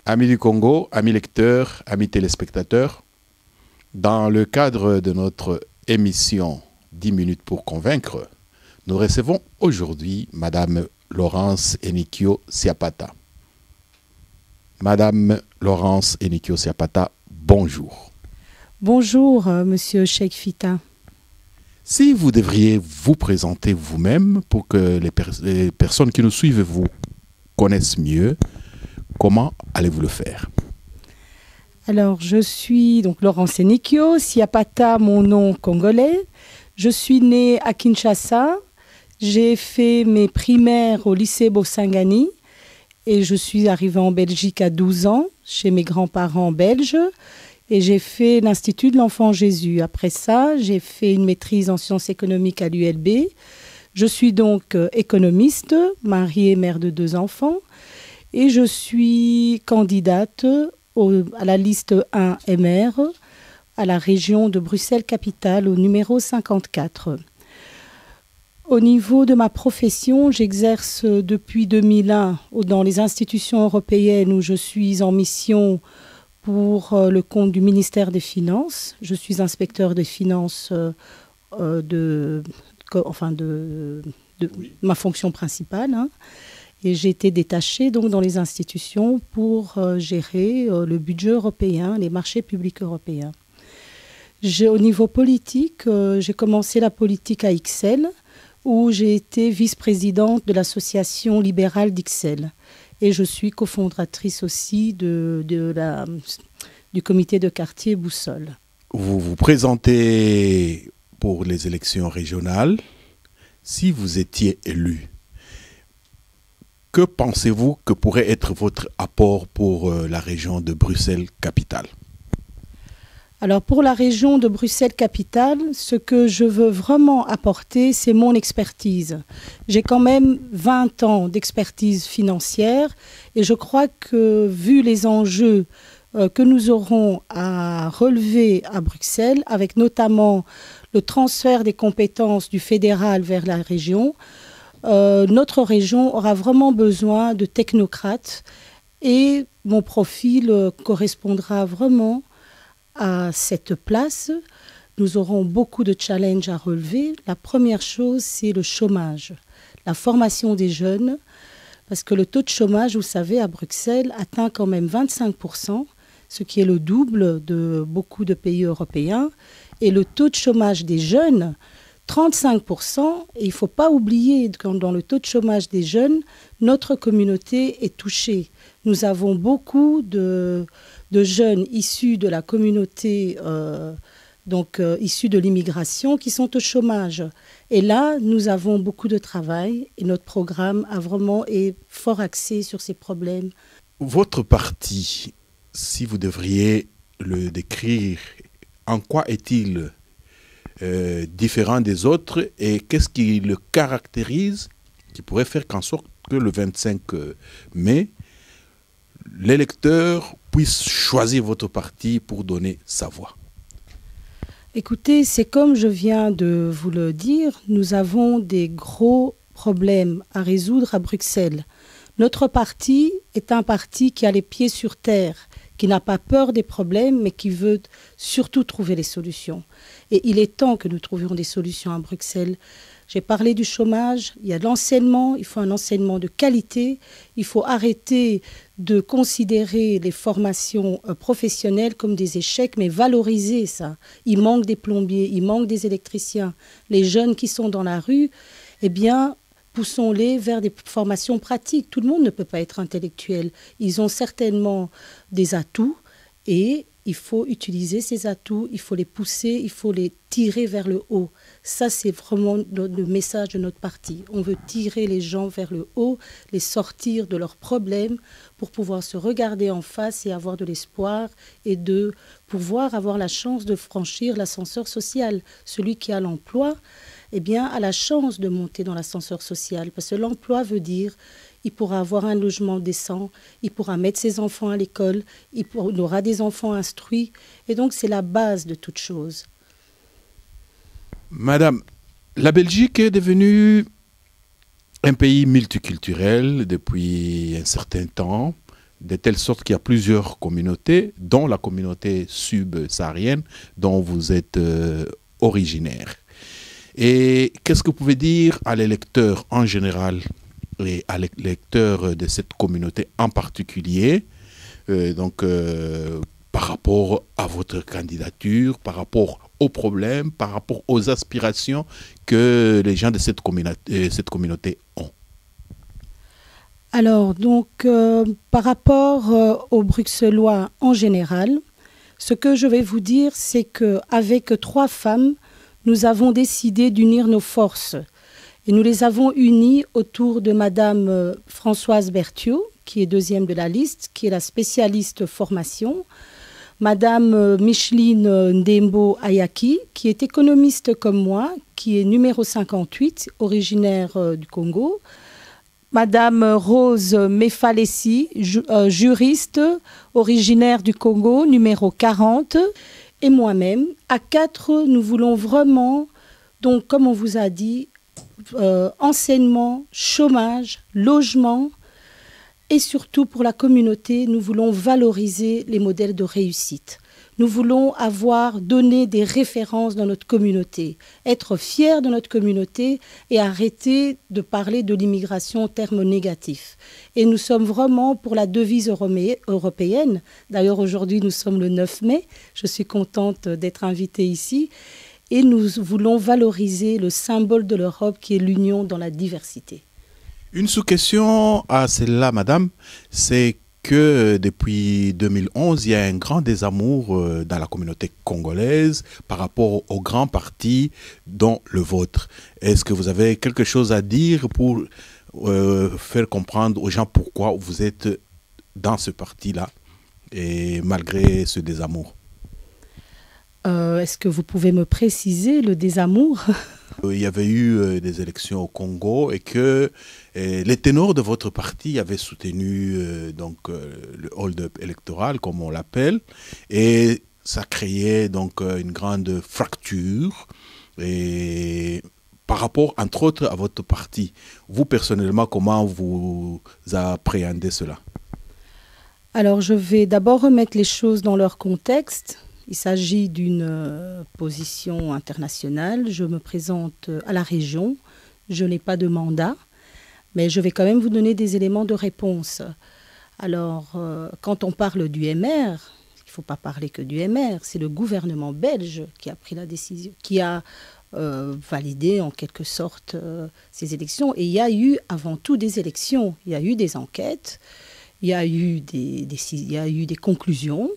Amis du Congo, amis lecteurs, amis téléspectateurs, dans le cadre de notre émission 10 minutes pour convaincre, nous recevons aujourd'hui Madame Laurence Enikio Siapata. Madame Laurence Enikio Siapata, bonjour. Bonjour, Monsieur Cheikh Fita. Si vous devriez vous présenter vous-même pour que les personnes qui nous suivent vous connaissent mieux, comment allez-vous le faire? Alors, je suis donc Laurence Enikio Siapata, mon nom congolais. Je suis née à Kinshasa. J'ai fait mes primaires au lycée Bosangani et je suis arrivée en Belgique à 12 ans chez mes grands-parents belges et j'ai fait l'Institut de l'Enfant Jésus. Après ça, j'ai fait une maîtrise en sciences économiques à l'ULB. Je suis donc économiste, mariée, mère de 2 enfants et je suis candidate à la liste 1 MR à la région de Bruxelles-Capitale au numéro 54. Au niveau de ma profession, j'exerce depuis 2001 dans les institutions européennes où je suis en mission pour le compte du ministère des Finances. Je suis inspecteur des finances de ma fonction principale. Et j'ai été détachée donc, dans les institutions pour gérer le budget européen, les marchés publics européens. Au niveau politique, j'ai commencé la politique à Ixelles, où j'ai été vice-présidente de l'association libérale d'Ixelles. Et je suis cofondatrice aussi du comité de quartier Boussole. Vous vous présentez pour les élections régionales. Si vous étiez élu, que pensez-vous que pourrait être votre apport pour la région de Bruxelles-Capitale? Alors pour la région de Bruxelles-Capitale, ce que je veux vraiment apporter, c'est mon expertise. J'ai quand même 20 ans d'expertise financière et je crois que vu les enjeux que nous aurons à relever à Bruxelles, avec notamment le transfert des compétences du fédéral vers la région, notre région aura vraiment besoin de technocrates et mon profil correspondra vraiment à cette place. Nous aurons beaucoup de challenges à relever. La première chose, c'est le chômage, la formation des jeunes, parce que le taux de chômage, vous savez, à Bruxelles, atteint quand même 25%, ce qui est le double de beaucoup de pays européens. Et le taux de chômage des jeunes, 35%, et il ne faut pas oublier que dans le taux de chômage des jeunes, notre communauté est touchée. Nous avons beaucoup de jeunes issus de la communauté, issus de l'immigration, qui sont au chômage. Et là, nous avons beaucoup de travail et notre programme est fort axé sur ces problèmes. Votre parti, si vous devriez le décrire, en quoi est-il différent des autres et qu'est-ce qui le caractérise, qui pourrait faire qu'en sorte que le 25 mai, l'électeur puisse choisir votre parti pour donner sa voix? Écoutez, c'est comme je viens de vous le dire, nous avons des gros problèmes à résoudre à Bruxelles. Notre parti est un parti qui a les pieds sur terre, qui n'a pas peur des problèmes, mais qui veut surtout trouver les solutions. Et il est temps que nous trouvions des solutions à Bruxelles. J'ai parlé du chômage, il y a de l'enseignement, il faut un enseignement de qualité, il faut arrêter de considérer les formations professionnelles comme des échecs, mais valoriser ça. Il manque des plombiers, il manque des électriciens. Les jeunes qui sont dans la rue, eh bien, poussons-les vers des formations pratiques. Tout le monde ne peut pas être intellectuel. Ils ont certainement des atouts et il faut utiliser ces atouts, il faut les pousser, il faut les tirer vers le haut. Ça, c'est vraiment le message de notre parti. On veut tirer les gens vers le haut, les sortir de leurs problèmes pour pouvoir se regarder en face et avoir de l'espoir et de pouvoir avoir la chance de franchir l'ascenseur social. Celui qui a l'emploi, eh bien, a la chance de monter dans l'ascenseur social. Parce que l'emploi veut dire il pourra avoir un logement décent, il pourra mettre ses enfants à l'école, il aura des enfants instruits. Et donc, c'est la base de toute chose. Madame, la Belgique est devenue un pays multiculturel depuis un certain temps. de telle sorte qu'il y a plusieurs communautés, dont la communauté subsaharienne dont vous êtes originaire. Et qu'est-ce que vous pouvez dire à l'électeur en général et à l'électeur de cette communauté en particulier, par rapport à votre candidature, par rapport aux problèmes, par rapport aux aspirations que les gens de cette communauté ont? Alors, donc, par rapport aux Bruxellois en général, ce que je vais vous dire, c'est qu'avec 3 femmes, nous avons décidé d'unir nos forces. Et nous les avons unies autour de Madame Françoise Berthiaud, qui est 2e de la liste, qui est la spécialiste formation. Madame Micheline Ndembo Ayaki, qui est économiste comme moi, qui est numéro 58, originaire du Congo. Madame Rose Mefalessi, juriste, originaire du Congo, numéro 40. Et moi-même, à 4, nous voulons vraiment, donc comme on vous a dit, enseignement, chômage, logement, et surtout pour la communauté, nous voulons valoriser les modèles de réussite. Nous voulons donner des références dans notre communauté, être fiers de notre communauté et arrêter de parler de l'immigration en termes négatifs. Et nous sommes vraiment pour la devise européenne. D'ailleurs, aujourd'hui, nous sommes le 9 mai. Je suis contente d'être invitée ici. Et nous voulons valoriser le symbole de l'Europe qui est l'union dans la diversité. Une sous-question à celle-là, madame, c'est que depuis 2011, il y a un grand désamour dans la communauté congolaise par rapport aux grands partis, dont le vôtre. Est-ce que vous avez quelque chose à dire pour faire comprendre aux gens pourquoi vous êtes dans ce parti-là, et malgré ce désamour? Est-ce que vous pouvez me préciser le désamour? Il y avait eu des élections au Congo et que les ténors de votre parti avaient soutenu le hold-up électoral, comme on l'appelle, et ça créait donc une grande fracture. Et par rapport, entre autres, à votre parti, vous personnellement, comment vous appréhendez cela? Alors, je vais d'abord remettre les choses dans leur contexte. Il s'agit d'une position internationale. Je me présente à la région. Je n'ai pas de mandat, mais je vais quand même vous donner des éléments de réponse. Alors, quand on parle du MR, il ne faut pas parler que du MR. C'est le gouvernement belge qui a pris la décision, qui a validé en quelque sorte ces élections. Et il y a eu avant tout des élections. Il y a eu des enquêtes, il y a eu des conclusions.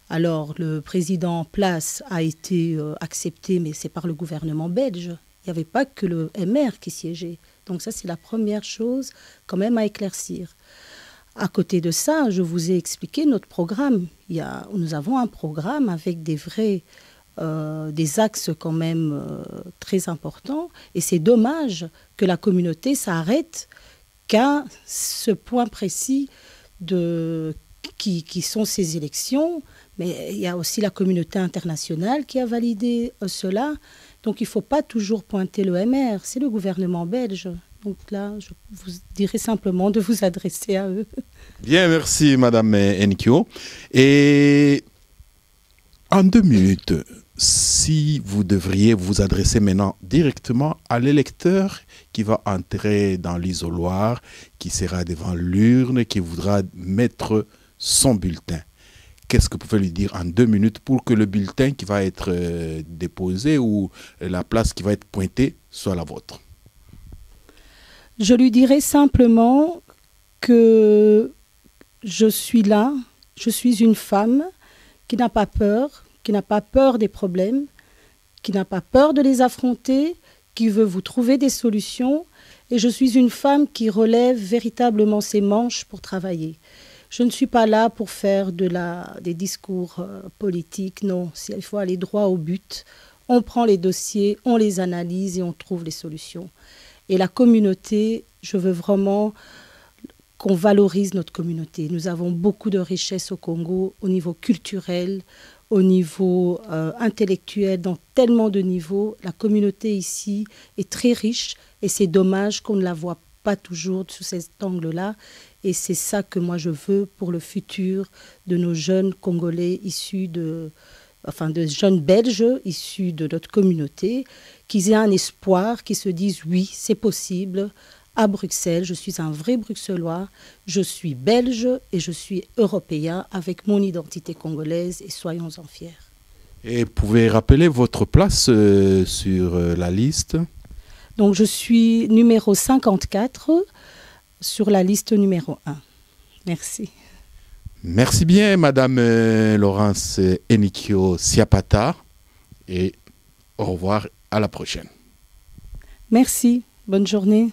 Alors, le président en place a été accepté, mais c'est par le gouvernement belge. Il n'y avait pas que le MR qui siégeait. Donc ça, c'est la première chose quand même à éclaircir. À côté de ça, je vous ai expliqué notre programme. Nous avons un programme avec des axes quand même très importants. Et c'est dommage que la communauté s'arrête qu'à ce point précis qui sont ces élections. Mais il y a aussi la communauté internationale qui a validé cela. Donc il ne faut pas toujours pointer le MR, c'est le gouvernement belge. Donc là, je vous dirais simplement de vous adresser à eux. Bien, merci Madame Enkyo. Et en 2 minutes, si vous devriez vous adresser maintenant directement à l'électeur qui va entrer dans l'isoloir, qui sera devant l'urne, qui voudra mettre son bulletin, qu'est-ce que vous pouvez lui dire en 2 minutes pour que le bulletin qui va être déposé ou la place qui va être pointée soit la vôtre? Je lui dirai simplement que je suis là, je suis une femme qui n'a pas peur des problèmes, qui n'a pas peur de les affronter, qui veut vous trouver des solutions. Et je suis une femme qui relève véritablement ses manches pour travailler. Je ne suis pas là pour faire des discours politiques, non. Il faut aller droit au but. On prend les dossiers, on les analyse et on trouve les solutions. Et la communauté, je veux vraiment qu'on valorise notre communauté. Nous avons beaucoup de richesses au Congo, au niveau culturel, au niveau intellectuel, dans tellement de niveaux. La communauté ici est très riche et c'est dommage qu'on ne la voit pas toujours sous cet angle-là. Et c'est ça que moi je veux pour le futur de nos jeunes Congolais issus de jeunes Belges issus de notre communauté, qu'ils aient un espoir, qu'ils se disent oui, c'est possible. À Bruxelles, je suis un vrai Bruxellois, je suis belge et je suis européen avec mon identité congolaise et soyons-en fiers. Et vous pouvez rappeler votre place sur la liste? Donc je suis numéro 54 sur la liste numéro 1. Merci. Merci bien, Madame Laurence Enikio Siapata. Et au revoir, à la prochaine. Merci. Bonne journée.